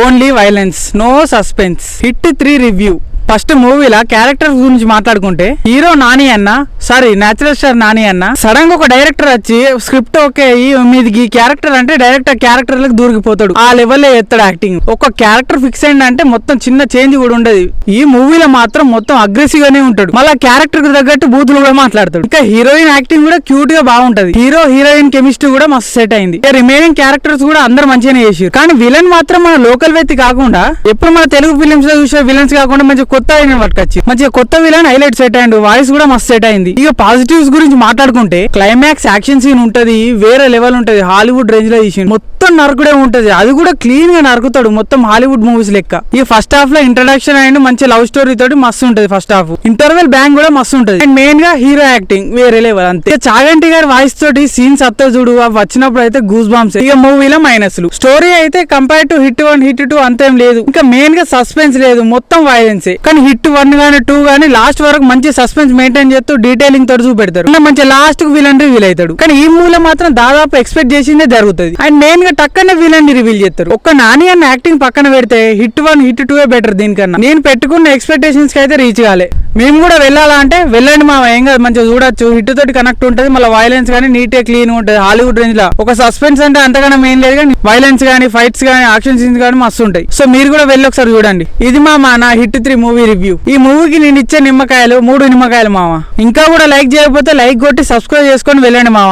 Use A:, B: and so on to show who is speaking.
A: Only violence, no suspense. Hit 3 review. First మూవీలా characters గురించి మాట్లాడుకుంటే హీరో నాని అన్న, సారీ న్యాచురల్ స్టార్ నాని అన్న సడన్ గా ఒక డైరెక్టర్ వచ్చి స్క్రిప్ట్ ఓకే మీది క్యారెక్టర్ అంటే డైరెక్ట్ క్యారెక్టర్ లకు దూరికిపోతాడు. ఆ లెవెల్ ఎత్తాడు యాక్టింగ్. ఒక క్యారెక్టర్ ఫిక్స్ అయింది అంటే మొత్తం చిన్న చేంజ్ కూడా ఉండదు. ఈ మూవీలో మాత్రం మొత్తం అగ్రెసివ్ గానే ఉంటాడు. మళ్ళీ క్యారెక్టర్ కు తగ్గట్టు బూతులు కూడా మాట్లాడతాడు. ఇంకా హీరోయిన్ యాక్టింగ్ కూడా క్యూట్ గా బాగుంటది. హీరో హీరోయిన్ కెమిస్ట్రీ కూడా మస్తు సెట్ అయింది. రిమైనింగ్ క్యారెక్టర్స్ కూడా అందరు మంచిగానే చేసారు. కానీ విలన్ మాత్రం మన లోకల్ వ్యక్తి కాకుండా ఎప్పుడు మన తెలుగు ఫిలిమ్స్ లో చూసే విలన్స్ కాకుండా మంచి కొత్త అయిన పట్టుకొచ్చి మంచిగా కొత్త విలన్ హైలైట్ సెట్ అయ్యిండు. వాయిస్ కూడా మస్తు సెట్ అయింది. ఇక పాజిటివ్స్ గురించి మాట్లాడుకుంటే క్లైమాక్స్ యాక్షన్ సీన్ ఉంటది, వేరే లెవెల్ ఉంటది. హాలీవుడ్ రేంజ్ లో తీసి మొత్తం నరకుడే ఉంటది. అది కూడా క్లీన్ గా నరుకుతాడు మొత్తం హాలీవుడ్ మూవీస్ లెక్క. ఈ ఫస్ట్ హాఫ్ లో ఇంట్రడక్షన్ అండ్ మంచి లవ్ స్టోరీ తోటి మస్తు ఉంటది. ఫస్ట్ హాఫ్ ఇంటర్వెల్ బ్యాంగ్ కూడా మస్తు ఉంటది. అండ్ మెయిన్ గా హీరో యాక్టింగ్ వేరే లెవెల్. అంతే చాగంటి గారి వాయిస్ తోటి సీన్స్ అత్త చూడు అవి వచ్చినప్పుడు అయితే గూస్ బాంబ్స్. ఇక మూవీలో మైనస్లు. స్టోరీ అయితే కంపేర్ టు హిట్ 1 హిట్ 2 అంతేం లేదు. ఇంకా మెయిన్ గా సస్పెన్స్ లేదు, మొత్తం వైలెన్స్. కానీ హిట్ 1 గానీ 2 గానీ లాస్ట్ వరకు మంచి సస్పెన్స్ మెయింటైన్ చేస్తూ డీటెయిలింగ్ తోటి చూపెడతారు. మంచి లాస్ట్ కు విలన్ రివీల్ అవుతాడు. కానీ ఈ మూవీలో మాత్రం దాదాపు ఎక్స్పెక్ట్ చేసిందే జరుగుతుంది. అండ్ మెయిన్ గా టక్కనే విలన్ ని రివీల్ చేస్తారు. ఒక్క నాని అన్న యాక్టింగ్ పక్కన పెడితే హిట్ 1 హిట్ 2 బెటర్ దీనికన్నా. నేను పెట్టుకున్న ఎక్స్పెక్టేషన్స్ కి అయితే రీచ్ కాలే. మేము కూడా వెళ్ళాలా అంటే వెళ్ళండి మా ఏం కాదు, మంచిగా చూడొచ్చు. హిట్ తోటి కనెక్ట్ ఉంటది. మళ్ళీ వైలెన్స్ గానీ నీట్ గా క్లీన్ ఉంటది. హాలీవుడ్ రేంజ్ లో ఒక సస్పెన్స్ అంటే అంతగానో మెయిన్ లేదు, కానీ వైలెన్స్ గానీ ఫైట్స్ గానీ యాక్షన్ సీన్స్ గానీ మస్తు ఉంటాయి. సో మీరు కూడా వెళ్ళి ఒకసారి చూడండి. ఇది నా హిట్ 3 మూవీ రివ్యూ. ఈ మూవీకి నేను ఇచ్చే నిమ్మకాయలు 3 నిమ్మకాయలు మామ. ఇంకా కూడా లైక్ చేయకపోతే లైక్ కొట్టి సబ్స్క్రైబ్ చేసుకొని వెళ్ళండి మామ.